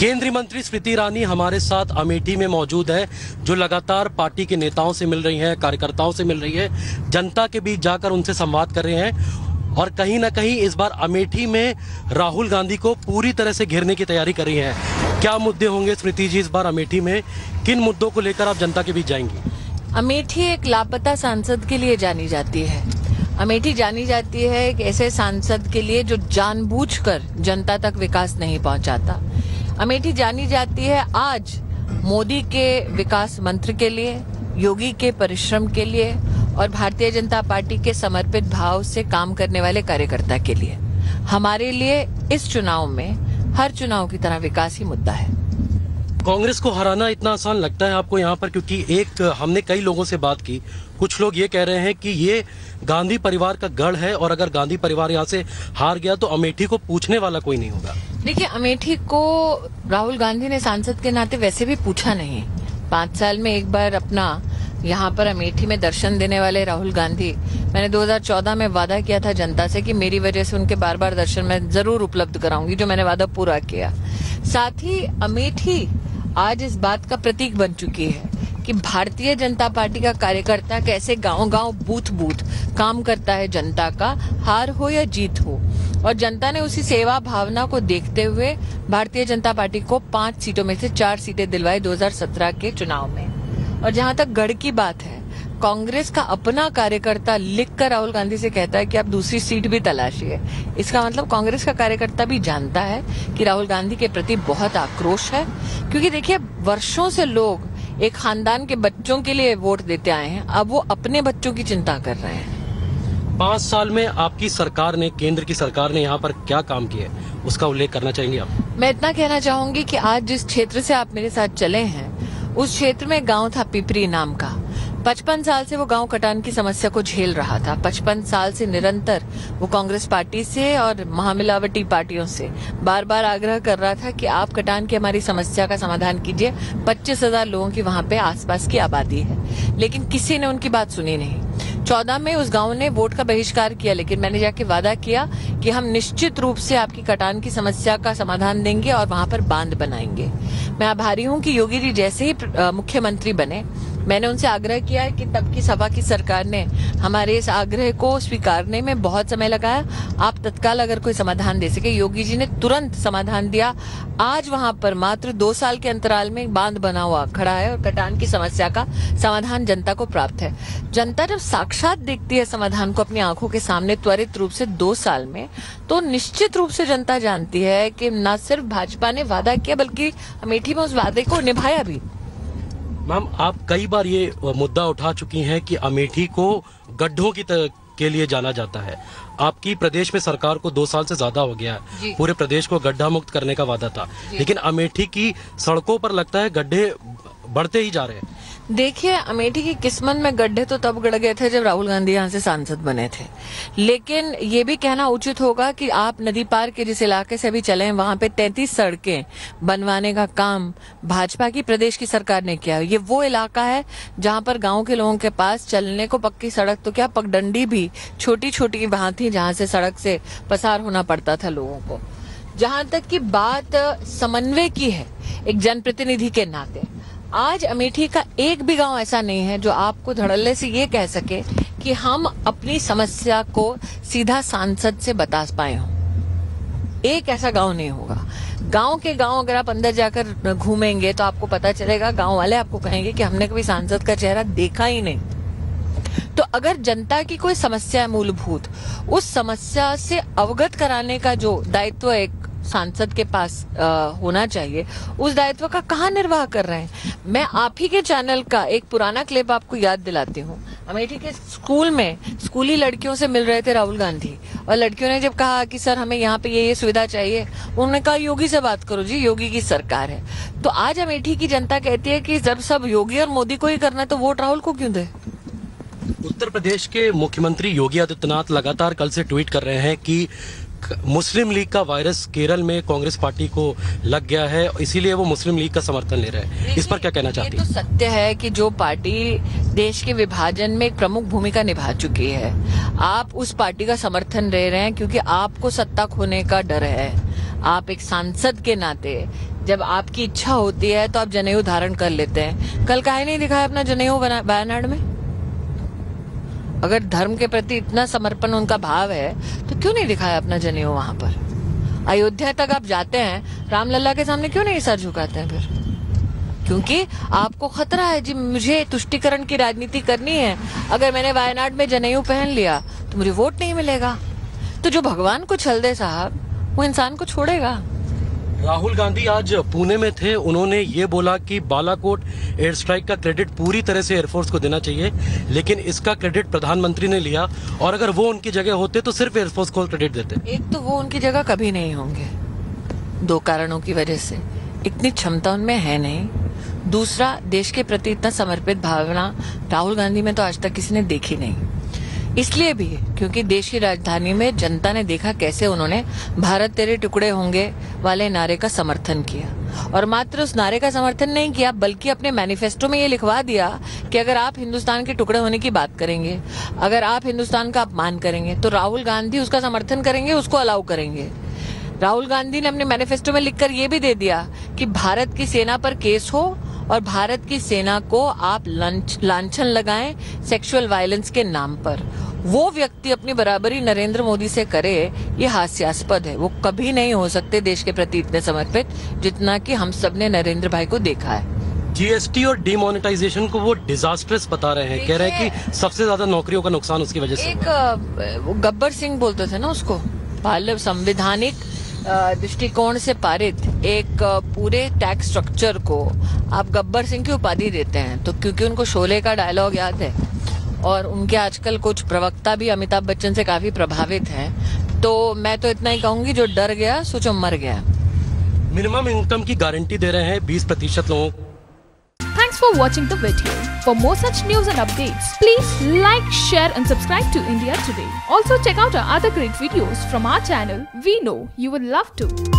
केंद्रीय मंत्री स्मृति ईरानी हमारे साथ अमेठी में मौजूद है, जो लगातार पार्टी के नेताओं से मिल रही हैं, कार्यकर्ताओं से मिल रही है, जनता के बीच जाकर उनसे संवाद कर रहे हैं और कहीं ना कहीं इस बार अमेठी में राहुल गांधी को पूरी तरह से घेरने की तैयारी कर रही हैं। क्या मुद्दे होंगे स्मृति जी इस बार अमेठी में? किन मुद्दों को लेकर आप जनता के बीच जाएंगी? अमेठी एक लापता सांसद के लिए जानी जाती है। अमेठी जानी जाती है एक ऐसे सांसद के लिए जो जानबूझकर जनता तक विकास नहीं पहुंचाता। अमेठी जानी जाती है आज मोदी के विकास मंत्र के लिए, योगी के परिश्रम के लिए और भारतीय जनता पार्टी के समर्पित भाव से काम करने वाले कार्यकर्ता के लिए। हमारे लिए इस चुनाव में हर चुनाव की तरह विकास ही मुद्दा है। कांग्रेस को हराना इतना आसान लगता है आपको यहाँ पर? क्योंकि एक हमने कई लोगों से बात की, कुछ लोग ये कह रहे हैं कि ये गांधी परिवार का गढ़ है और अगर गांधी परिवार यहाँ से हार गया तो अमेठी को पूछने वाला कोई नहीं होगा। देखिए, अमेठी को राहुल गांधी ने सांसद के नाते वैसे भी पूछा नहीं। 5 साल में एक बार अपना यहाँ पर अमेठी में दर्शन देने वाले राहुल गांधी, मैंने 2014 में वादा किया था जनता से कि मेरी वजह से उनके बार बार दर्शन मैं जरूर उपलब्ध कराऊंगी, जो मैंने वादा पूरा किया। साथ ही अमेठी आज इस बात का प्रतीक बन चुकी है कि भारतीय जनता पार्टी का कार्यकर्ता कैसे गांव-गांव, बूथ-बूथ काम करता है जनता का, हार हो या जीत हो। और जनता ने उसी सेवा भावना को देखते हुए भारतीय जनता पार्टी को 5 सीटों में से 4 सीटें दिलवाई 2017 के चुनाव में। और जहां तक गढ़ की बात है, कांग्रेस का अपना कार्यकर्ता लिखकर राहुल गांधी से कहता है कि आप दूसरी सीट भी तलाशिए। इसका मतलब कांग्रेस का कार्यकर्ता भी जानता है कि राहुल गांधी के प्रति बहुत आक्रोश है। क्योंकि देखिए, वर्षों से लोग एक खानदान के बच्चों के लिए वोट देते आए हैं, अब वो अपने बच्चों की चिंता कर रहे हैं। 5 साल में आपकी सरकार ने, केंद्र की सरकार ने यहाँ पर क्या काम किया है, उसका उल्लेख करना चाहेंगे आप? मैं इतना कहना चाहूंगी कि आज जिस क्षेत्र से आप मेरे साथ चले हैं, उस क्षेत्र में गांव था पिपरी नाम का। 55 साल से वो गांव कटान की समस्या को झेल रहा था। 55 साल से निरंतर वो कांग्रेस पार्टी से और महामिलावटी पार्टियों से बार बार आग्रह कर रहा था कि आप कटान की हमारी समस्या का समाधान कीजिए। 25,000 लोगों की वहां पे आसपास की आबादी है, लेकिन किसी ने उनकी बात सुनी नहीं। 14 में उस गांव ने वोट का बहिष्कार किया, लेकिन मैंने जाके वादा किया कि हम निश्चित रूप से आपकी कटान की समस्या का समाधान देंगे और वहां पर बांध बनाएंगे। मैं आभारी हूं कि योगी जी जैसे ही मुख्यमंत्री बने, मैंने उनसे आग्रह किया है कि तब की सपा की सरकार ने हमारे इस आग्रह को स्वीकारने में बहुत समय लगाया। आप तत्काल अगर कोई समाधान दे सके, योगी जी ने तुरंत समाधान दिया। आज वहां पर मात्र 2 साल के अंतराल में बांध बना हुआ खड़ा है और कटान की समस्या का समाधान जनता को प्राप्त है। जनता जब साक्षात देखती है समाधान को अपनी आंखों के सामने त्वरित रूप से 2 साल में, तो निश्चित रूप से जनता जानती है कि न सिर्फ भाजपा ने वादा किया बल्कि अमेठी में उस वादे को निभाया भी। मैम, आप कई बार ये मुद्दा उठा चुकी हैं कि अमेठी को गड्ढों के लिए जाना जाता है। आपकी प्रदेश में सरकार को 2 साल से ज्यादा हो गया है, पूरे प्रदेश को गड्ढा मुक्त करने का वादा था, लेकिन अमेठी की सड़कों पर लगता है गड्ढे बढ़ते ही जा रहे हैं। देखिए, अमेठी की किस्मत में गड्ढे तो तब गड़ गए थे जब राहुल गांधी यहाँ से सांसद बने थे। लेकिन ये भी कहना उचित होगा कि आप नदी पार के जिस इलाके से अभी चले हैं, वहां पे 33 सड़कें बनवाने का काम भाजपा की प्रदेश की सरकार ने किया। ये वो इलाका है जहां पर गांव के लोगों के पास चलने को पक्की सड़क तो क्या, पगडंडी भी छोटी छोटी वहां थी जहां से सड़क से पसार होना पड़ता था लोगों को। जहां तक की बात समन्वय की है एक जनप्रतिनिधि के नाते, आज अमेठी का एक भी गांव ऐसा नहीं है जो आपको धड़ल्ले से ये कह सके कि हम अपनी समस्या को सीधा सांसद से बता पाए हों। एक ऐसा गांव नहीं होगा। गांव के गांव अगर आप अंदर जाकर घूमेंगे तो आपको पता चलेगा, गांव वाले आपको कहेंगे कि हमने कभी सांसद का चेहरा देखा ही नहीं। तो अगर जनता की कोई समस्या है मूलभूत, उस समस्या से अवगत कराने का जो दायित्व एक सांसद के पास होना चाहिए, उस दायित्व का कहाँ निर्वाह कर रहे हैं। मैं आप ही के चैनल का एक पुराना क्लिप आपको याद दिलाती हूँ। अमेठी के स्कूल में स्कूली लड़कियों से मिल रहे थे राहुल गांधी, और लड़कियों ने जब कहा कि सर हमें यहाँ पे ये सुविधा चाहिए, उन्होंने कहा योगी से बात करो जी, योगी की सरकार है। तो आज अमेठी की जनता कहती है कि जब सब योगी और मोदी को ही करना है तो वोट राहुल को क्यों दे। उत्तर प्रदेश के मुख्यमंत्री योगी आदित्यनाथ लगातार कल से ट्वीट कर रहे हैं कि मुस्लिम लीग का वायरस केरल में कांग्रेस पार्टी को लग गया है, इसीलिए वो मुस्लिम लीग का समर्थन ले रहे हैं। इस पर क्या कहना चाहती हैं? ये तो सत्य है कि जो पार्टी देश के विभाजन में एक प्रमुख भूमिका निभा चुकी है, आप उस पार्टी का समर्थन ले रहे हैं क्योंकि आपको सत्ता खोने का डर है। आप एक सांसद के नाते जब आपकी इच्छा होती है तो आप जनेऊ धारण कर लेते हैं। कल काहे नहीं दिखाया अपना जनेऊ वायनाड में? अगर धर्म के प्रति इतना समर्पण उनका भाव है तो क्यों नहीं दिखाया अपना जनेऊ वहां पर? अयोध्या तक आप जाते हैं, रामलला के सामने क्यों नहीं सर झुकाते हैं फिर? क्योंकि आपको खतरा है जी, मुझे तुष्टीकरण की राजनीति करनी है। अगर मैंने वायनाड में जनेऊ पहन लिया तो मुझे वोट नहीं मिलेगा। तो जो भगवान को छल दे साहब, वो इंसान को छोड़ेगा। राहुल गांधी आज पुणे में थे, उन्होंने ये बोला कि बालाकोट एयर स्ट्राइक का क्रेडिट पूरी तरह से एयरफोर्स को देना चाहिए, लेकिन इसका क्रेडिट प्रधानमंत्री ने लिया, और अगर वो उनकी जगह होते तो सिर्फ एयरफोर्स को क्रेडिट देते। एक तो वो उनकी जगह कभी नहीं होंगे, 2 कारणों की वजह से। इतनी क्षमता उनमें है नहीं, दूसरा देश के प्रति इतना समर्पित भावना राहुल गांधी में तो आज तक किसी ने देखी नहीं। इसलिए भी क्योंकि देश की राजधानी में जनता ने देखा कैसे उन्होंने भारत तेरे टुकड़े होंगे वाले नारे का समर्थन किया, और मात्र उस नारे का समर्थन नहीं किया बल्कि अपने मैनिफेस्टो में ये लिखवा दिया कि अगर आप हिंदुस्तान के टुकड़े होने की बात करेंगे, अगर आप हिंदुस्तान का अपमान करेंगे तो राहुल गांधी उसका समर्थन करेंगे, उसको अलाउ करेंगे। राहुल गांधी ने अपने मैनिफेस्टो में लिखकर ये भी दे दिया कि भारत की सेना पर केस हो और भारत की सेना को आप लांछन लगाएं सेक्सुअल वायलेंस के नाम पर। वो व्यक्ति अपनी बराबरी नरेंद्र मोदी से करे, ये हास्यास्पद है। वो कभी नहीं हो सकते देश के प्रति इतने समर्पित जितना कि हम सब ने नरेंद्र भाई को देखा है। जीएसटी और डिमोनेटाइजेशन को वो डिजास्टर्स बता रहे हैं, कह रहे हैं कि सबसे ज्यादा नौकरियों का नुकसान उसकी वजह से। एक गब्बर सिंह बोलते थे ना उसको, संवैधानिक दृष्टिकोण से पारित एक पूरे टैक्स स्ट्रक्चर को आप गब्बर सिंह की उपाधि देते हैं, तो क्योंकि उनको शोले का डायलॉग याद है और उनके आजकल कुछ प्रवक्ता भी अमिताभ बच्चन से काफी प्रभावित हैं, तो मैं तो इतना ही कहूंगी, जो डर गया सोचो मर गया। मिनिमम इनकम की गारंटी दे रहे हैं 20% लोगों को। Thanks for watching the video. For more such news and updates, please like, share and subscribe to India Today. Also check out our other great videos from our channel. We know you will love to.